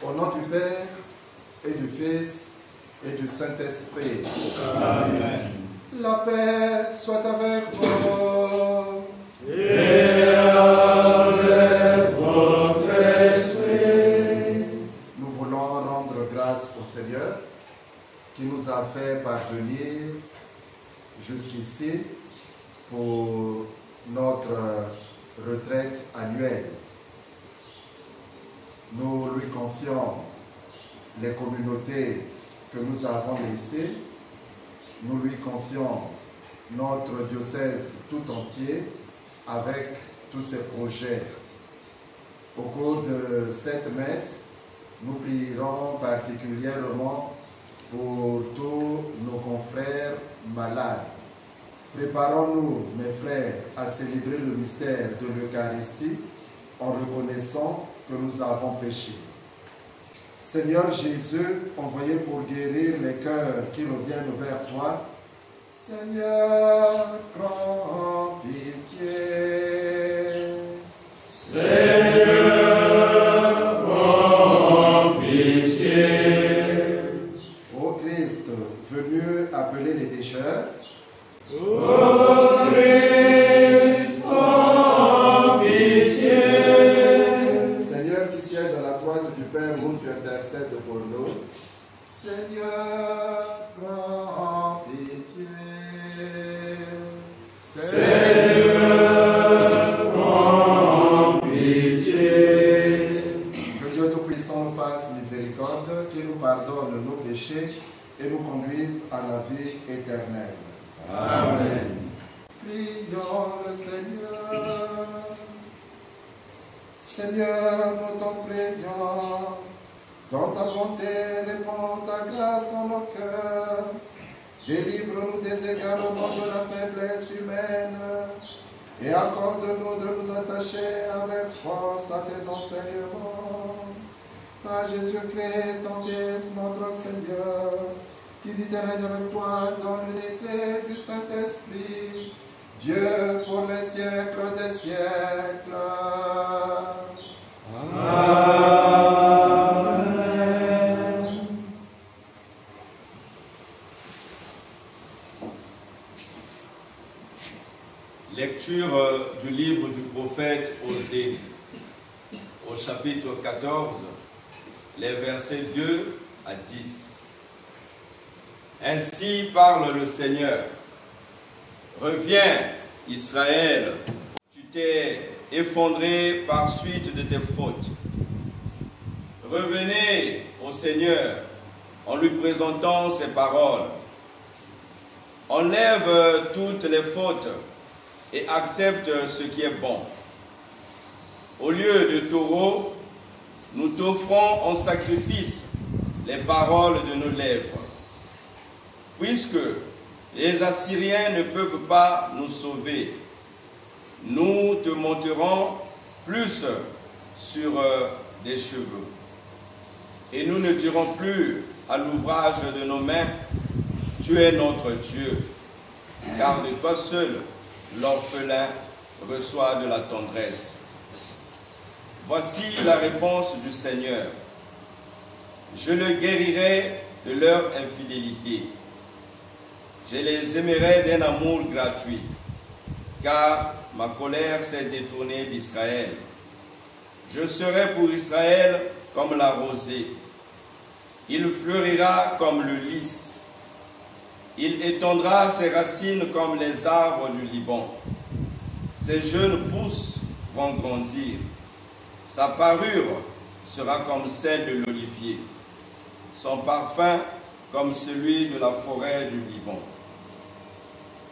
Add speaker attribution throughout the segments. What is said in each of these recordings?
Speaker 1: Au nom du Père et du Fils et du Saint-Esprit.
Speaker 2: Amen.
Speaker 1: La paix soit avec vous.
Speaker 2: Et avec votre esprit.
Speaker 1: Nous voulons rendre grâce au Seigneur qui nous a fait parvenir jusqu'ici pour notre retraite annuelle. Nous lui confions les communautés que nous avons laissées. Nous lui confions notre diocèse tout entier avec tous ses projets. Au cours de cette messe, nous prierons particulièrement pour tous nos confrères malades. Préparons-nous, mes frères, à célébrer le mystère de l'Eucharistie en reconnaissant que nous avons péché. Seigneur Jésus, envoyé pour guérir les cœurs qui reviennent vers toi, Seigneur, prends pitié.
Speaker 2: Seigneur, prends pitié.
Speaker 1: Ô Christ, venu appeler les pécheurs,
Speaker 2: Ô Christ, prends pitié.
Speaker 1: Seigneur qui siège à la droite du Père où tu intercèdes pour nous, Seigneur, prends pitié.
Speaker 2: Seigneur, prends pitié.
Speaker 1: Que Dieu Tout-Puissant nous fasse miséricorde, qu'il nous pardonne nos péchés et nous conduise à la vie éternelle.
Speaker 2: Amen.
Speaker 1: Prions le Seigneur. Seigneur, nous t'en prions. Dans ta bonté, répands ta grâce en nos cœurs. Délivre-nous des égarements de la faiblesse humaine et accorde-nous de nous attacher avec force à tes enseignements. Par Jésus-Christ, ton Fils, notre Seigneur, qui vit et règne avec toi dans l'unité du Saint-Esprit, Dieu pour les siècles des siècles.
Speaker 2: Amen.
Speaker 3: Lecture du livre du prophète Osée, au chapitre 14, les versets 2 à 10. Ainsi parle le Seigneur. Reviens, Israël, tu t'es effondré par suite de tes fautes. Revenez au Seigneur en lui présentant ses paroles. Enlève toutes les fautes et accepte ce qui est bon. Au lieu de taureau, nous t'offrons en sacrifice les paroles de nos lèvres. Puisque les Assyriens ne peuvent pas nous sauver, nous te monterons plus sur des cheveux. Et nous ne dirons plus à l'ouvrage de nos mains, tu es notre Dieu, car de toi seul, l'orphelin reçoit de la tendresse. Voici la réponse du Seigneur. Je le guérirai de leur infidélité. Je les aimerai d'un amour gratuit, car ma colère s'est détournée d'Israël. Je serai pour Israël comme la rosée. Il fleurira comme le lys. Il étendra ses racines comme les arbres du Liban. Ses jeunes pousses vont grandir. Sa parure sera comme celle de l'olivier. Son parfum comme celui de la forêt du Liban.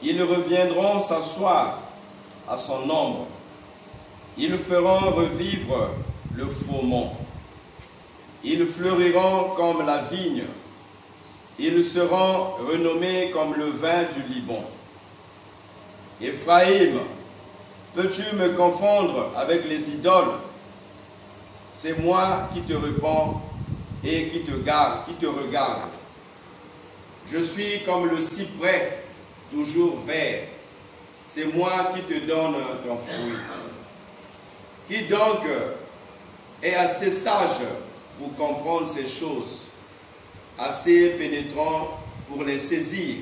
Speaker 3: Ils reviendront s'asseoir à son ombre. Ils feront revivre le faucon. Ils fleuriront comme la vigne. Ils seront renommés comme le vin du Liban. Éphraïm, peux-tu me confondre avec les idoles? C'est moi qui te réponds et qui te regarde. Je suis comme le cyprès, toujours vert. C'est moi qui te donne ton fruit. Qui donc est assez sage pour comprendre ces choses, assez pénétrant pour les saisir?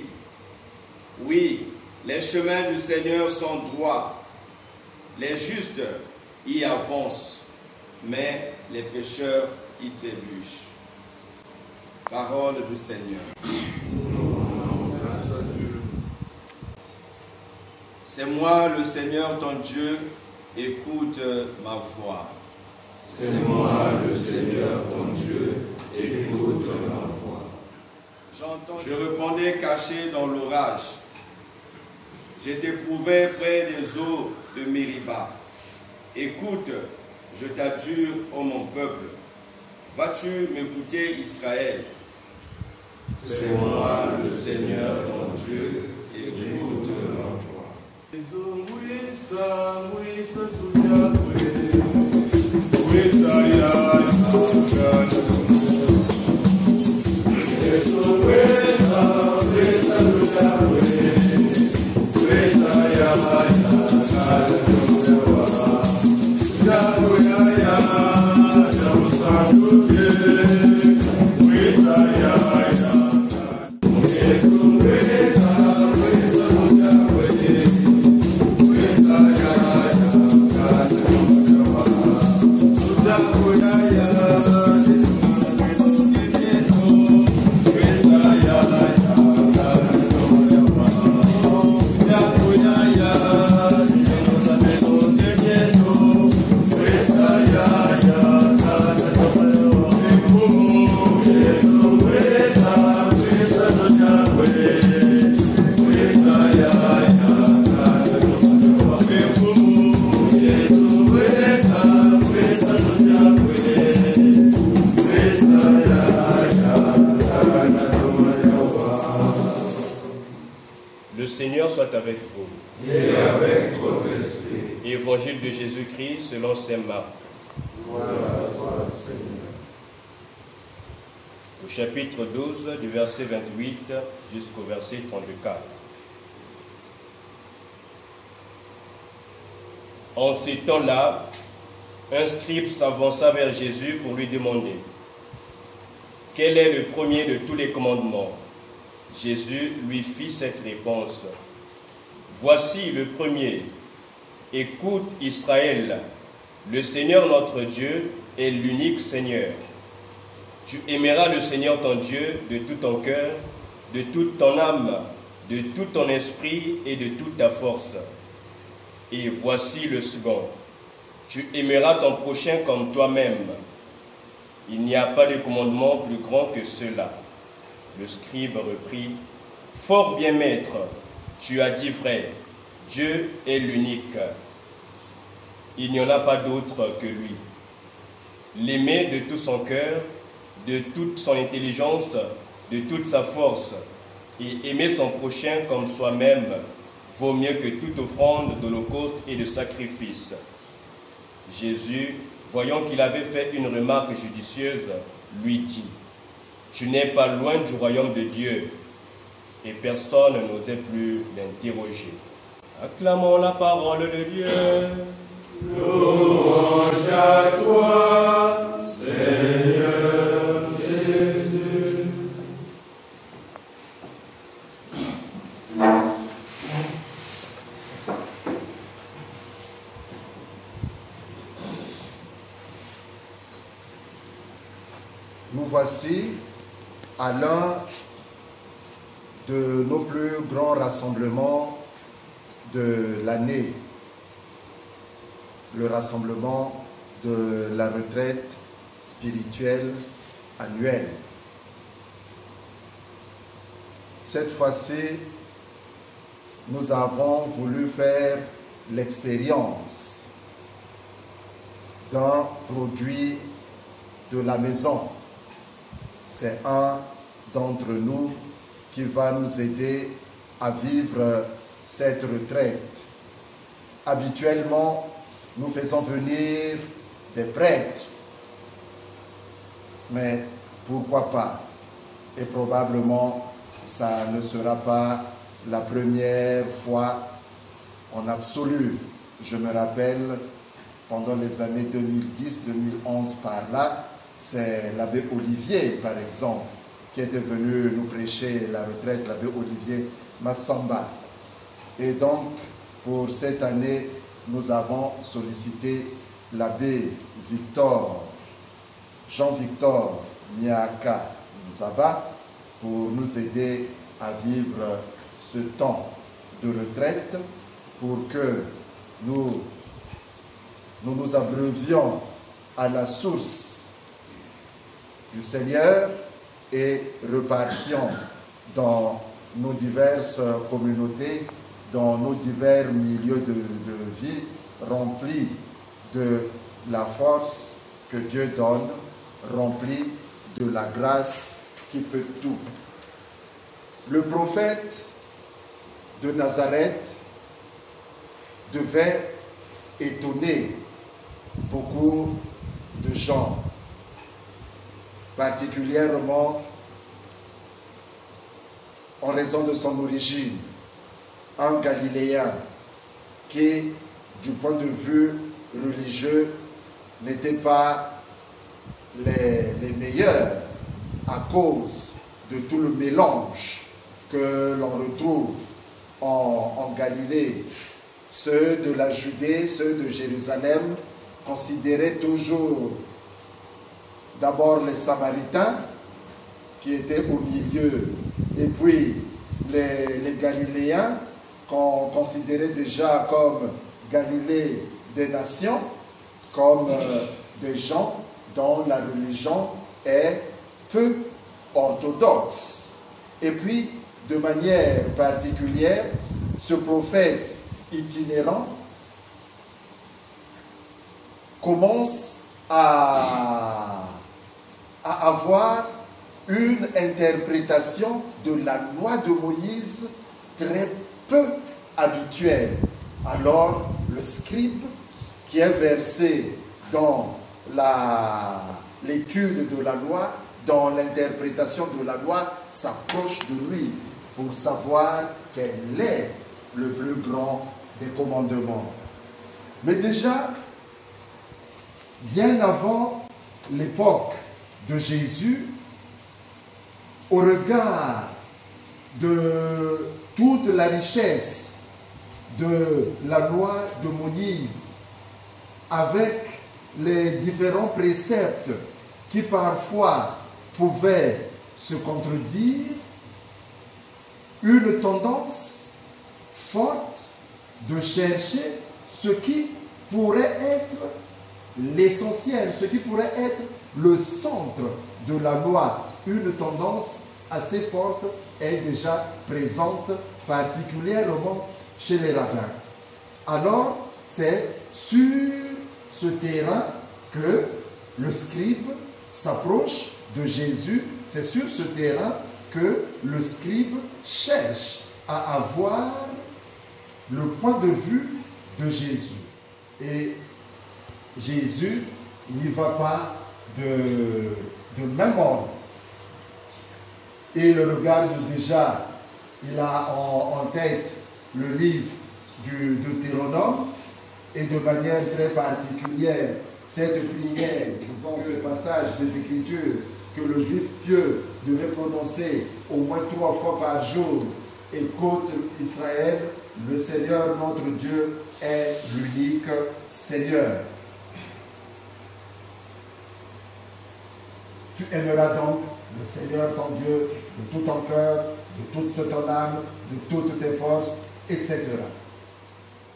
Speaker 3: Oui, les chemins du Seigneur sont droits. Les justes y avancent, mais les pécheurs y trébuchent. Parole du Seigneur. C'est moi le Seigneur ton Dieu, écoute ma voix.
Speaker 2: C'est moi le Seigneur ton Dieu, écoute ma voix.
Speaker 3: Je répondais caché dans l'orage. Je t'éprouvais près des eaux de Mériba. Écoute, je t'adjure, ô mon peuple. Vas-tu m'écouter, Israël?
Speaker 2: C'est moi le Seigneur ton Dieu, écoute ma voix.
Speaker 4: Le Seigneur soit avec vous.
Speaker 2: Et avec votre esprit.
Speaker 4: Évangile de Jésus-Christ selon saint Marc.
Speaker 2: Gloire à toi, Seigneur.
Speaker 4: Au chapitre 12, du verset 28 jusqu'au verset 34. En ces temps-là, un scribe s'avança vers Jésus pour lui demander: quel est le premier de tous les commandements? Jésus lui fit cette réponse: voici le premier. Écoute Israël, le Seigneur notre Dieu est l'unique Seigneur. Tu aimeras le Seigneur ton Dieu de tout ton cœur, de toute ton âme, de tout ton esprit et de toute ta force. Et voici le second: tu aimeras ton prochain comme toi-même. Il n'y a pas de commandement plus grand que cela. Le scribe reprit: fort bien, maître, tu as dit vrai, Dieu est l'unique. Il n'y en a pas d'autre que lui. L'aimer de tout son cœur, de toute son intelligence, de toute sa force, et aimer son prochain comme soi-même vaut mieux que toute offrande d'holocauste et de sacrifice. Jésus, voyant qu'il avait fait une remarque judicieuse, lui dit: tu n'es pas loin du royaume de Dieu. Et personne n'osait plus l'interroger. Acclamons la parole de Dieu.
Speaker 2: Louange à toi, Seigneur Jésus.
Speaker 1: Nous voici à l'un de nos plus grands rassemblements de l'année, le rassemblement de la retraite spirituelle annuelle. Cette fois-ci, nous avons voulu faire l'expérience d'un produit de la maison. C'est un d'entre nous qui va nous aider à vivre cette retraite. Habituellement, nous faisons venir des prêtres, mais pourquoi pas? Et probablement, ça ne sera pas la première fois en absolu. Je me rappelle, pendant les années 2010-2011 par là, c'est l'abbé Olivier, par exemple, qui était venu nous prêcher la retraite, l'abbé Olivier Massamba. Et donc, pour cette année, nous avons sollicité l'abbé Victor, Jean-Victor Miaka Nzaba, pour nous aider à vivre ce temps de retraite, pour que nous nous abreuvions à la source du Seigneur et repartions dans nos diverses communautés, dans nos divers milieux de vie, remplis de la force que Dieu donne, remplis de la grâce qui peut tout. Le prophète de Nazareth devait étonner beaucoup de gens, particulièrement en raison de son origine, un Galiléen qui, du point de vue religieux, n'était pas les meilleurs à cause de tout le mélange que l'on retrouve en Galilée. Ceux de la Judée, ceux de Jérusalem considéraient toujours d'abord les Samaritains qui étaient au milieu, et puis les Galiléens qu'on considérait déjà comme Galilée des nations, comme des gens dont la religion est peu orthodoxe. Et puis, de manière particulière, ce prophète itinérant commence à avoir une interprétation de la loi de Moïse très peu habituelle. Alors, le scribe, qui est versé dans l'étude de la loi, dans l'interprétation de la loi, s'approche de lui pour savoir quel est le plus grand des commandements. Mais déjà, bien avant l'époque de Jésus, au regard de toute la richesse de la loi de Moïse, avec les différents préceptes qui parfois pouvaient se contredire, une tendance forte de chercher ce qui pourrait être l'essentiel, ce qui pourrait être le centre de la loi. Une tendance assez forte est déjà présente, particulièrement chez les rabbins. Alors, c'est sur ce terrain que le scribe s'approche de Jésus, c'est sur ce terrain que le scribe cherche à avoir le point de vue de Jésus. Et Jésus n'y va pas de même ordre. Il le regarde déjà, il a en tête le livre du Deutéronome, et de manière très particulière, cette prière, disons ce passage des Écritures que le juif pieux devait prononcer au moins 3 fois par jour: écoute Israël, le Seigneur notre Dieu est l'unique Seigneur. Tu aimeras donc le Seigneur ton Dieu de tout ton cœur, de toute ton âme, de toutes tes forces, etc.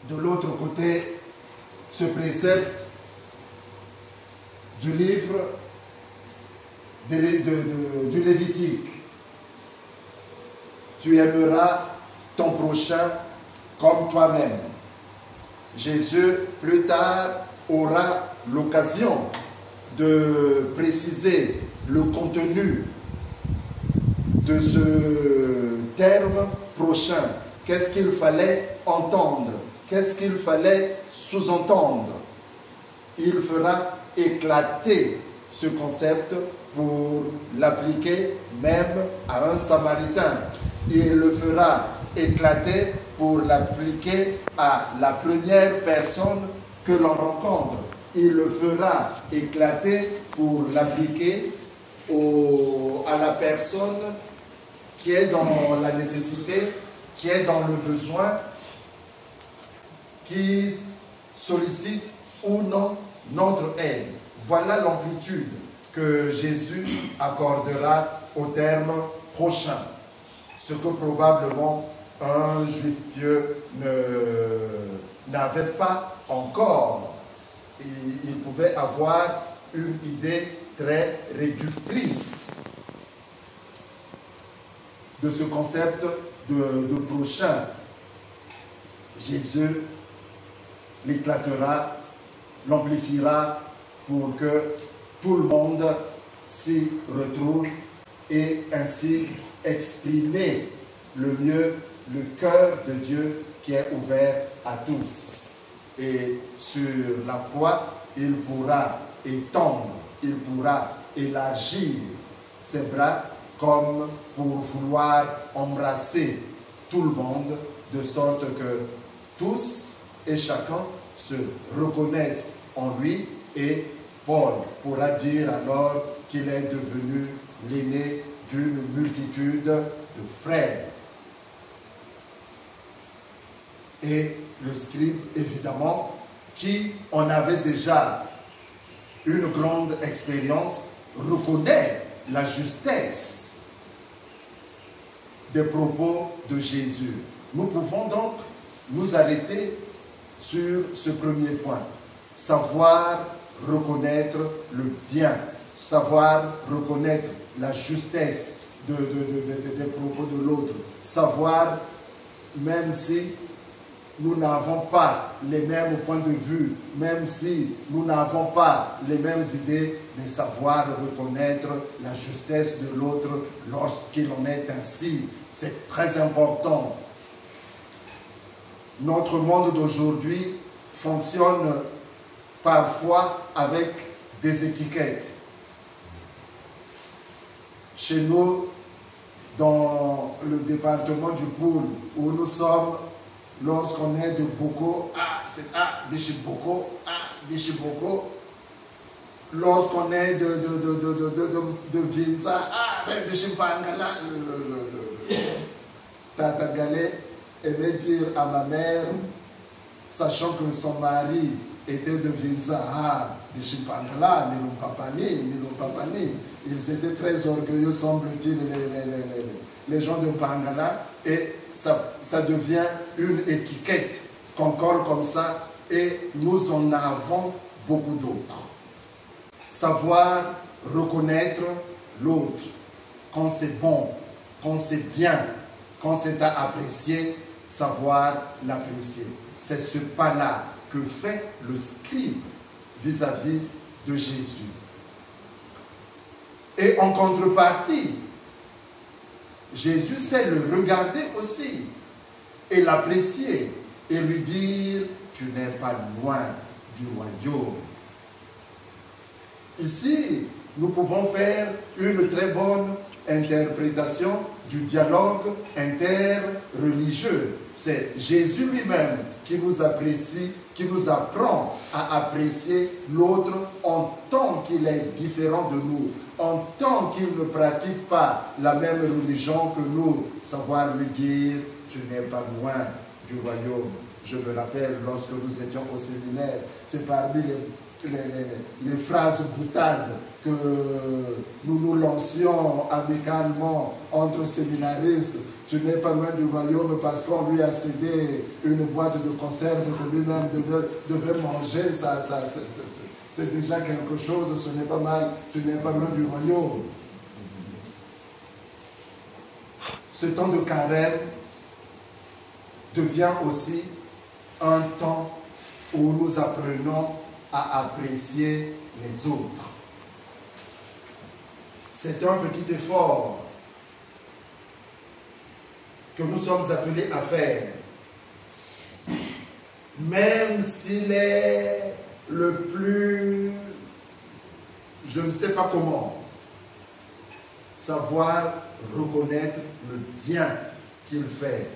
Speaker 1: De l'autre côté, ce précepte du livre du Lévitique. Tu aimeras ton prochain comme toi-même. Jésus, plus tard, aura l'occasion de préciser le contenu de ce terme prochain. Qu'est-ce qu'il fallait entendre? Qu'est-ce qu'il fallait sous-entendre? Il fera éclater ce concept pour l'appliquer même à un Samaritain. Il le fera éclater pour l'appliquer à la première personne que l'on rencontre. Il le fera éclater pour l'appliquer à la personne qui est dans la nécessité, qui est dans le besoin, qui sollicite ou non notre aide. Voilà l'amplitude que Jésus accordera au terme prochain. Ce que probablement un juif pieux n'avait pas encore. Il pouvait avoir une idée très réductrice de ce concept de prochain. Jésus l'éclatera, l'amplifiera pour que tout le monde s'y retrouve et ainsi exprimer le mieux le cœur de Dieu qui est ouvert à tous. Et sur la croix, il pourra étendre, il pourra élargir ses bras comme pour vouloir embrasser tout le monde, de sorte que tous et chacun se reconnaissent en lui, et Paul pourra dire alors qu'il est devenu l'aîné d'une multitude de frères. Et le scribe, évidemment, qui en avait déjà une grande expérience, reconnaît la justesse des propos de Jésus. Nous pouvons donc nous arrêter sur ce premier point. Savoir reconnaître le bien, savoir reconnaître la justesse des propos de l'autre, savoir, même si nous n'avons pas les mêmes points de vue, même si nous n'avons pas les mêmes idées, mais savoir reconnaître la justesse de l'autre lorsqu'il en est ainsi, c'est très important. Notre monde d'aujourd'hui fonctionne parfois avec des étiquettes. Chez nous, dans le département du Poul, où nous sommes, lorsqu'on est de Boko, c'est Bichi Boko, Bichi Boko. Lorsqu'on est de Vinza, Bichi Pangala. Tata Galé aimait dire à ma mère, sachant que son mari était de Vinza, Bichi Pangala, Milon Papani. Ils étaient très orgueilleux, semble-t-il, les gens de Pangala, et ça devient une étiquette qu'on colle comme ça, et nous en avons beaucoup d'autres. Savoir reconnaître l'autre, quand c'est bon, quand c'est bien, quand c'est à apprécier, savoir l'apprécier. C'est ce pas-là que fait le scribe vis-à-vis de Jésus. Et en contrepartie, Jésus sait le regarder aussi et l'apprécier et lui dire « Tu n'es pas loin du royaume ». Ici, nous pouvons faire une très bonne interprétation du dialogue interreligieux. C'est Jésus lui-même qui nous apprécie, qui nous apprend à apprécier l'autre en tant qu'il est différent de nous, en tant qu'il ne pratique pas la même religion que nous, savoir lui dire « Tu n'es pas loin du royaume ». Je me rappelle, lorsque nous étions au séminaire, c'est parmi les phrases boutades que nous nous lancions amicalement entre séminaristes. Tu n'es pas loin du royaume parce qu'on lui a cédé une boîte de conserve que lui-même devait manger. C'est déjà quelque chose, ce n'est pas mal. Tu n'es pas loin du royaume. Ce temps de carême devient aussi un temps où nous apprenons à apprécier les autres. C'est un petit effort que nous sommes appelés à faire, même s'il est le plus, je ne sais pas comment, savoir reconnaître le bien qu'il fait.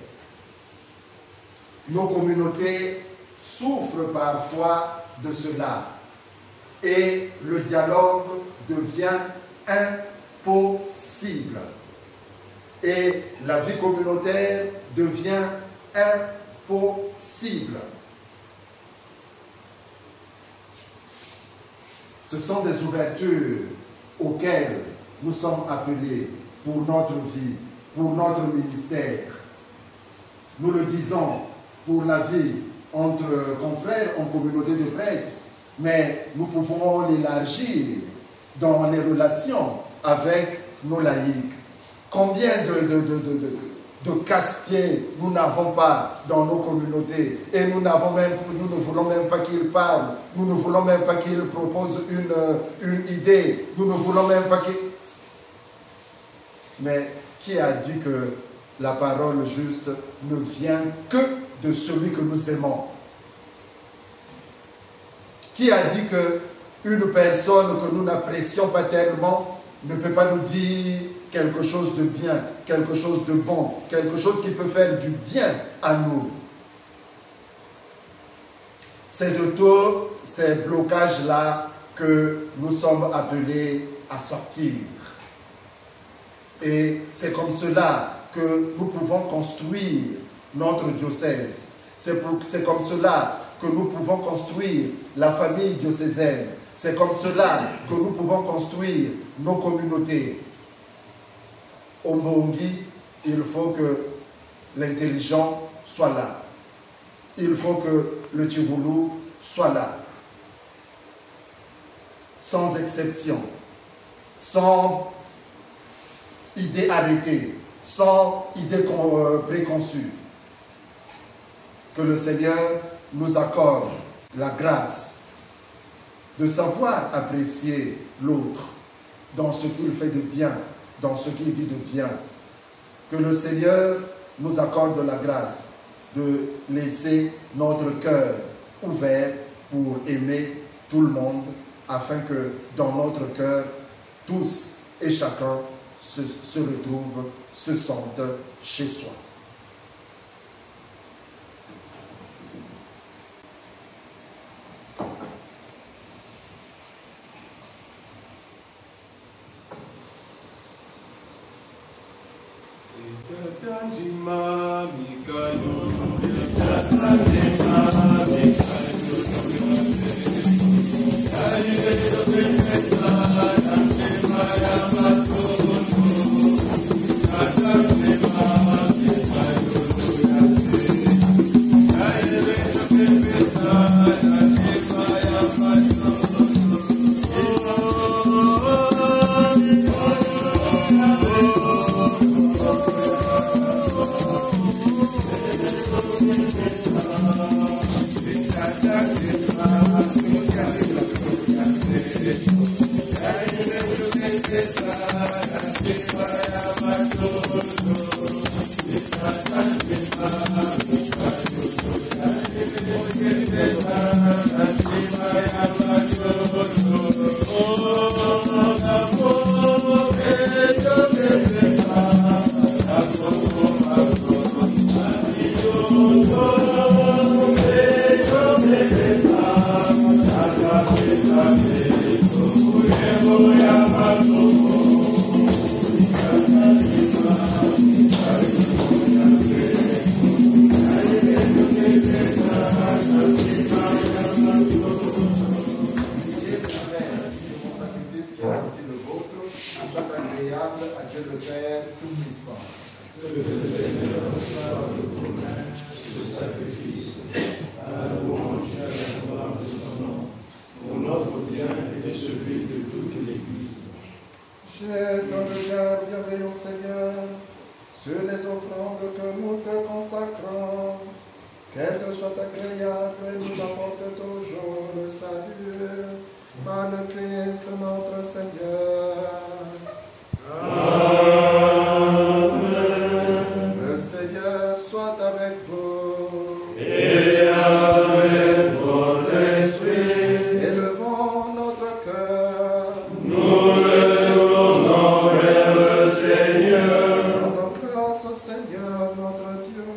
Speaker 1: Nos communautés souffrent parfois de cela et le dialogue devient impossible et la vie communautaire devient impossible. Ce sont des ouvertures auxquelles nous sommes appelés pour notre vie, pour notre ministère. Nous le disons pour la vie entre confrères en communauté de prêtres, mais nous pouvons l'élargir dans les relations avec nos laïcs. Combien de casse-pieds nous n'avons pas dans nos communautés et nous ne voulons même pas qu'ils parlent, nous ne voulons même pas qu'ils proposent une idée, nous ne voulons même pas qu'ils... Mais qui a dit que la parole juste ne vient que de celui que nous aimons? Qui a dit qu'une personne que nous n'apprécions pas tellement ne peut pas nous dire quelque chose de bien, quelque chose de bon, quelque chose qui peut faire du bien à nous? C'est de tous ces blocages-là que nous sommes appelés à sortir. Et c'est comme cela que nous pouvons construire notre diocèse. C'est comme cela que nous pouvons construire la famille diocésaine. C'est comme cela que nous pouvons construire nos communautés. Au Mbongi, il faut que l'intelligent soit là. Il faut que le Tchiboulou soit là. Sans exception. Sans idée arrêtée. Sans idée préconçue. Que le Seigneur nous accorde la grâce de savoir apprécier l'autre dans ce qu'il fait de bien, dans ce qu'il dit de bien. Que le Seigneur nous accorde la grâce de laisser notre cœur ouvert pour aimer tout le monde, afin que dans notre cœur, tous et chacun se retrouvent, se sentent chez soi. soit agréable à Dieu le Père Tout-Puissant.
Speaker 2: Que le Seigneur reçoive de vos mains ce sacrifice, à la louange et à la gloire de son nom, pour notre bien et celui de toute l'Église.
Speaker 1: Jette ton regard bienveillant, Seigneur, sur les offrandes que nous te consacrons, qu'elles te soient agréables et nous apportent toujours le salut, par le Christ notre Seigneur.
Speaker 2: Amen.
Speaker 1: Le Seigneur soit avec vous.
Speaker 2: Et avec votre esprit.
Speaker 1: Élevons notre cœur.
Speaker 2: Nous le tournons vers le Seigneur.
Speaker 1: Rendons grâce au Seigneur notre Dieu.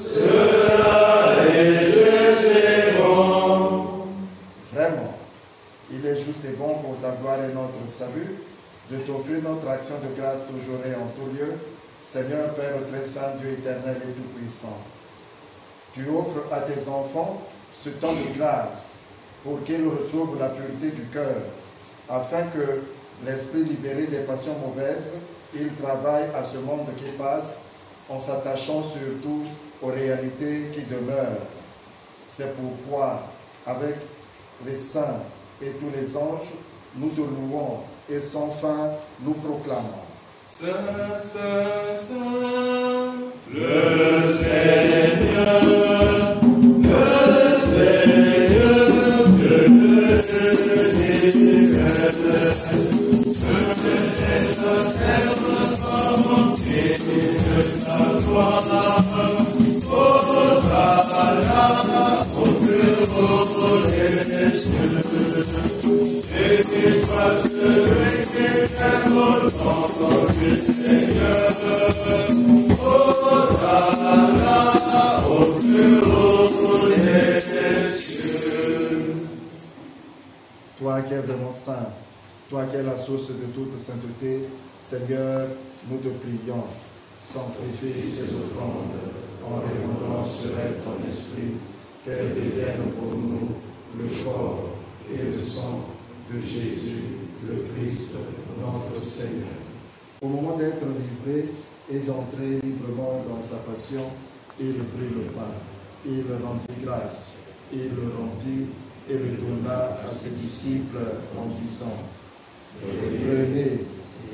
Speaker 2: Cela est juste et bon.
Speaker 1: Vraiment, il est juste et bon pour ta gloire et notre salut de t'offrir notre action de grâce toujours et en tout lieu, Seigneur Père très saint, Dieu éternel et tout-puissant. Tu offres à tes enfants ce temps de grâce pour qu'ils retrouvent la pureté du cœur, afin que l'esprit libéré des passions mauvaises, il travaille à ce monde qui passe en s'attachant surtout aux réalités qui demeurent. C'est pourquoi, avec les saints et tous les anges, nous te louons et sans fin nous proclamons.
Speaker 2: Saint, Saint, Saint, le Seigneur, le Seigneur,
Speaker 1: Toi qui es vraiment saint, toi qui es la source de toute sainteté, Seigneur, nous te prions, sanctifie ces offrandes en répandant sur elles ton esprit, qu'elles deviennent pour nous le corps et le sang de Jésus, le Christ, notre Seigneur. Au moment d'être livré et d'entrer librement dans sa passion, il prit le pain, il rendit grâce, il le rompit et le donna à ses disciples en disant: Prenez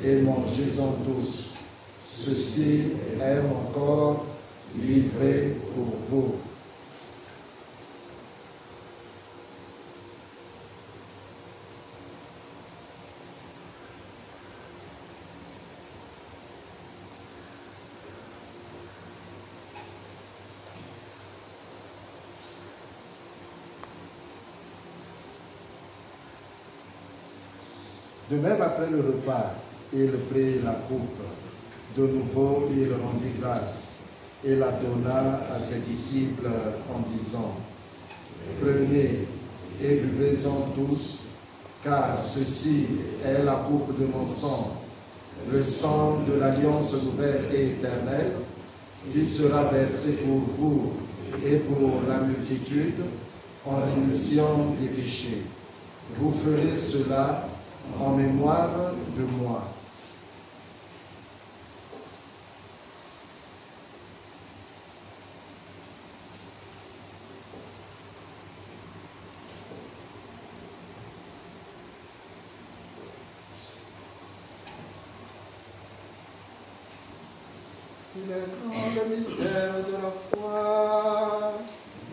Speaker 1: et mangez-en tous, ceci est mon corps livré pour vous. De même, après le repas, il prit la coupe. De nouveau, il rendit grâce et la donna à ses disciples en disant: Prenez et buvez-en tous, car ceci est la coupe de mon sang, le sang de l'alliance nouvelle et éternelle, qui sera versé pour vous et pour la multitude en rémission des péchés. Vous ferez cela en mémoire de moi. Il est grand le mystère de la foi.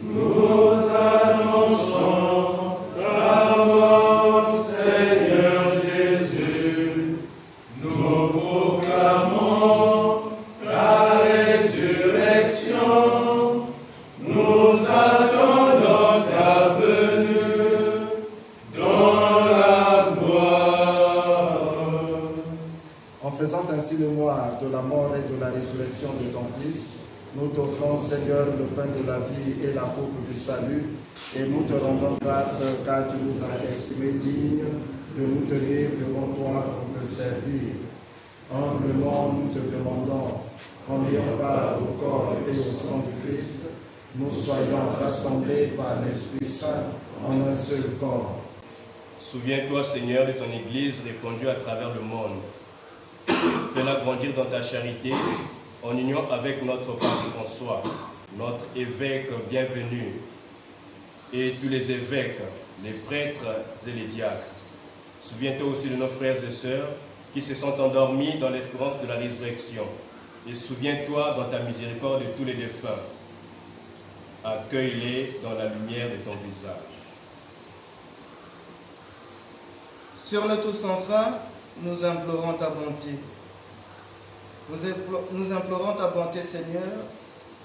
Speaker 2: Nous annonçons ta mort, Seigneur Jésus. Nous proclamons ta résurrection. Nous attendons ta venue dans la gloire.
Speaker 1: En faisant ainsi mémoire de la mort et de la résurrection de ton Fils, nous t'offrons, Seigneur, le pain de la vie et la coupe du salut, et nous te rendons grâce car tu nous as estimés dignes de nous tenir devant toi pour te servir. Humblement, nous te demandons qu'en ayant part au corps et au sang du Christ, nous soyons rassemblés par l'Esprit Saint en un seul corps.
Speaker 4: Souviens-toi, Seigneur, de ton Église répandue à travers le monde. Fais-la grandir dans ta charité, en union avec notre pape François, notre évêque bienvenu, et tous les évêques, les prêtres et les diacres. Souviens-toi aussi de nos frères et sœurs qui se sont endormis dans l'espérance de la résurrection. Et souviens-toi dans ta miséricorde de tous les défunts. Accueille-les dans la lumière de ton visage.
Speaker 5: Sur nous tous enfin, nous implorons ta bonté. Nous implorons ta bonté, Seigneur,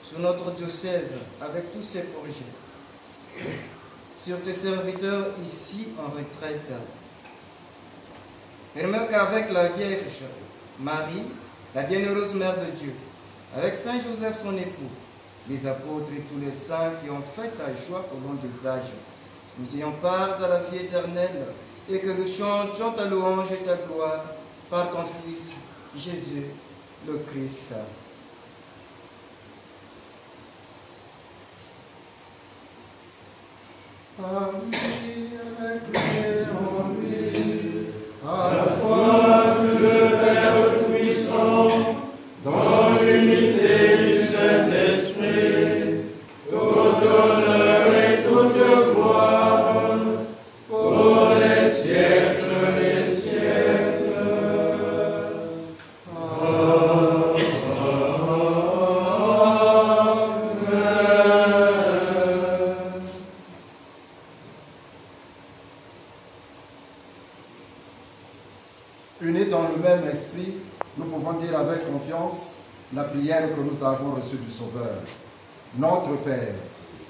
Speaker 5: sur notre diocèse, avec tous ses projets. Sur tes serviteurs ici en retraite. Permets qu'avec la Vierge Marie, la bienheureuse Mère de Dieu, avec Saint Joseph son époux, les apôtres et tous les saints qui ont fait ta joie au long des âges, nous ayons part à la vie éternelle et que nous chantions ta louange et ta gloire par ton Fils, Jésus, le Christ.
Speaker 1: À lui, avec lui, en lui,
Speaker 2: À toi, le Père puissant, dans l'unité du Saint-Esprit, tout honneur et toute gloire, pour les siècles des siècles. Amen.
Speaker 1: Unis dans le même esprit, nous pouvons dire avec confiance la prière que nous avons reçue du Sauveur. Notre Père,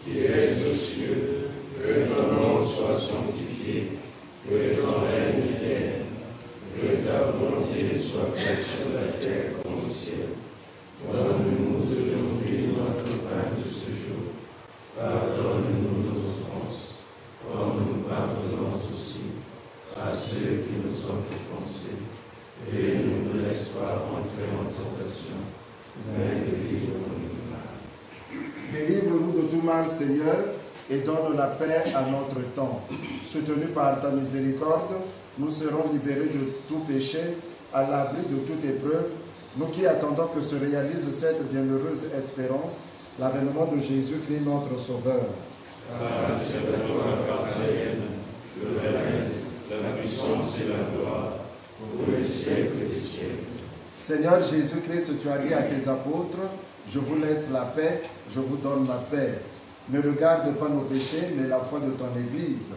Speaker 2: Qui es aux cieux, que ton nom soit sanctifié, que ton règne vienne, que ta volonté soit faite sur la terre comme au ciel. Donne-nous aujourd'hui notre pain de ce jour. Pardonne-nous nos offenses, comme nous pardonnons aussi à ceux qui nous ont offensés. Et ne nous laisse pas entrer en tentation, mais délivre-nous du mal.
Speaker 1: délivre-nous de tout mal, Seigneur, et donne la paix à notre temps. Soutenus par ta miséricorde, nous serons libérés de tout péché, à l'abri de toute épreuve, nous qui attendons que se réalise cette bienheureuse espérance, l'avènement de Jésus-Christ, notre Sauveur.
Speaker 2: Car c'est à toi appartiennent le règne, la puissance et la gloire, pour les siècles des siècles.
Speaker 1: Seigneur Jésus-Christ, tu as dit à tes apôtres, je vous laisse la paix, je vous donne la paix. Ne regarde pas nos péchés, mais la foi de ton Église,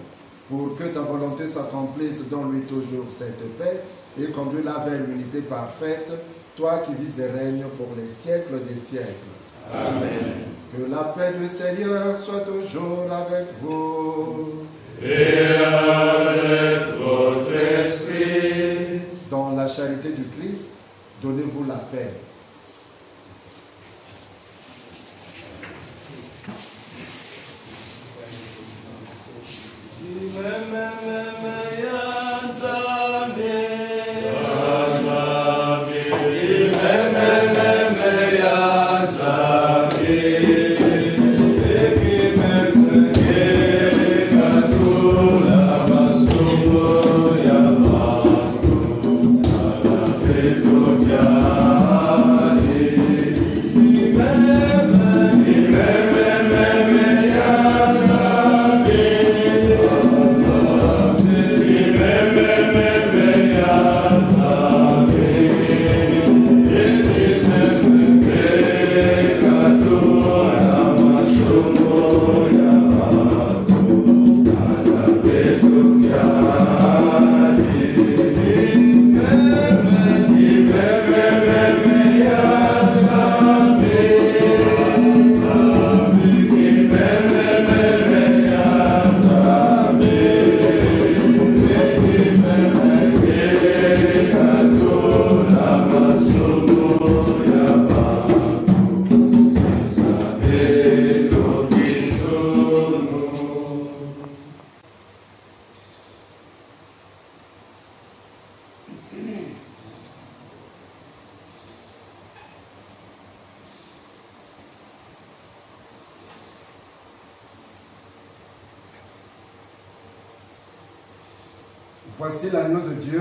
Speaker 1: pour que ta volonté s'accomplisse dans lui toujours cette paix, et conduis-la vers l'unité parfaite, toi qui vis et règnes pour les siècles des siècles.
Speaker 2: Amen.
Speaker 1: Que la paix du Seigneur soit toujours avec vous.
Speaker 2: Et avec votre esprit.
Speaker 1: Dans la charité du Christ, donnez-vous la paix. Voici l'agneau de Dieu,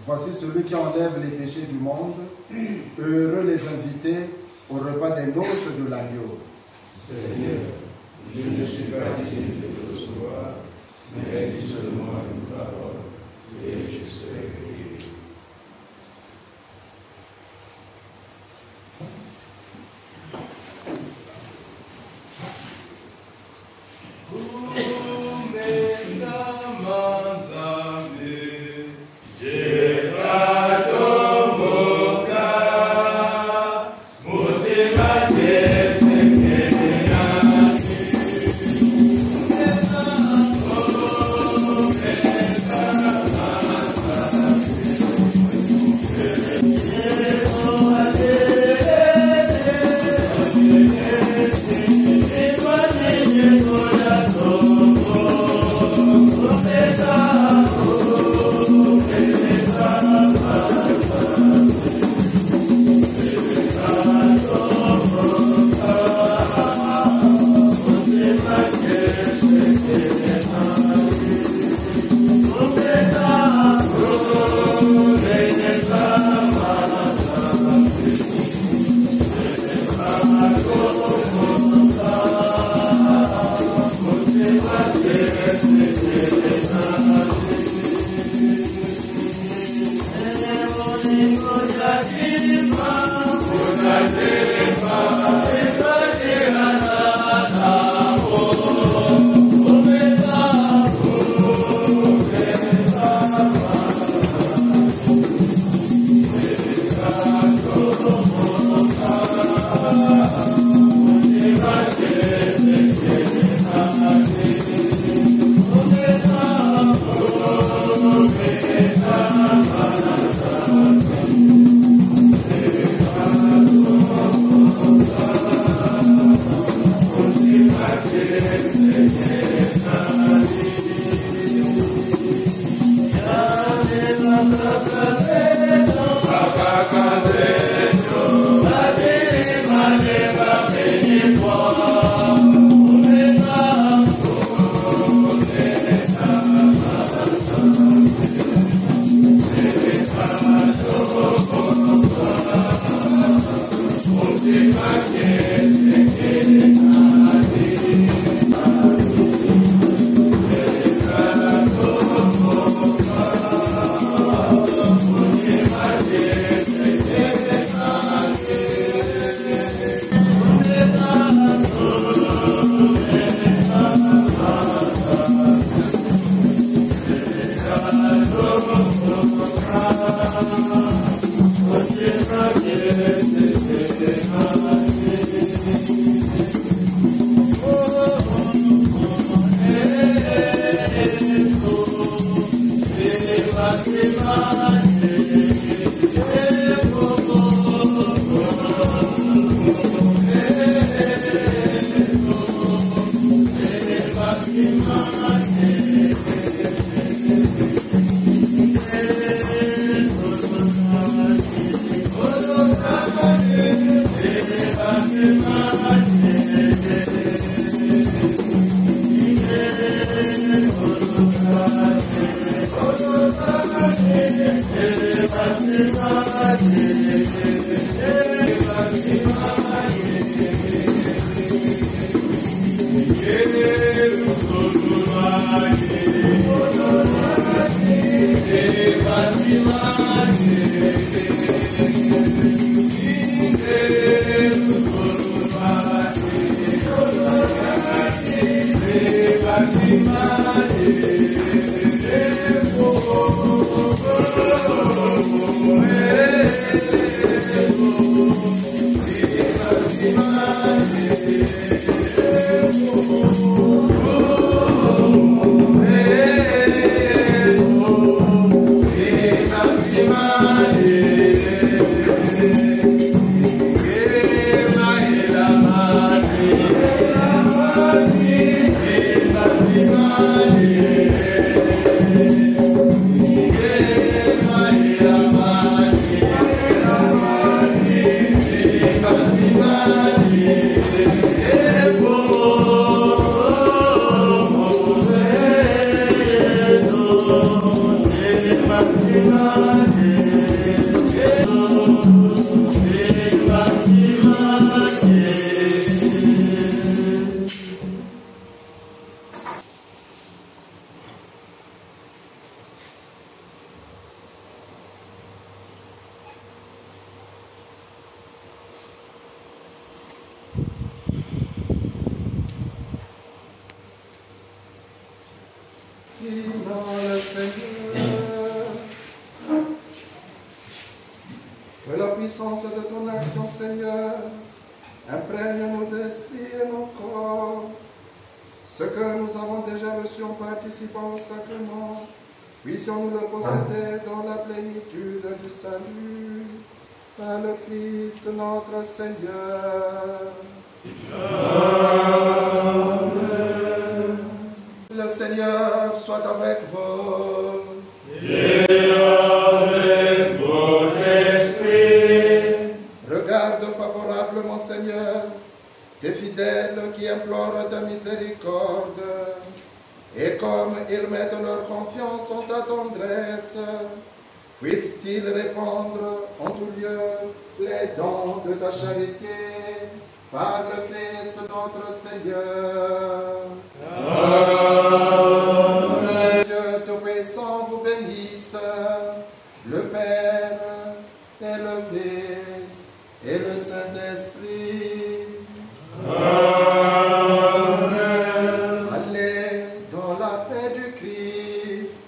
Speaker 1: voici celui qui enlève les péchés du monde. Heureux les invités au repas des noces de l'agneau.
Speaker 2: Seigneur, je ne suis pas digne de te recevoir, mais dis seulement une parole, et je serai guéri. Oh,
Speaker 1: Que la puissance de ton action, Seigneur, imprègne nos esprits et nos corps. Ce que nous avons déjà reçu en participant au sacrement, puissions-nous le posséder dans la plénitude du salut. Par le Christ notre Seigneur. Amen. Le Seigneur soit avec vous.
Speaker 2: Et avec votre esprit.
Speaker 1: Regarde favorablement, Seigneur, tes fidèles qui implorent ta miséricorde. Et comme ils mettent leur confiance en ta tendresse, puisse-t-il répandre en tout lieu les dons de ta charité par le Christ notre Seigneur. Amen. Dieu Tout-Puissant vous bénisse, le Père et le Fils et le Saint-Esprit. Amen. Allez dans la paix du Christ.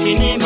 Speaker 6: Kini,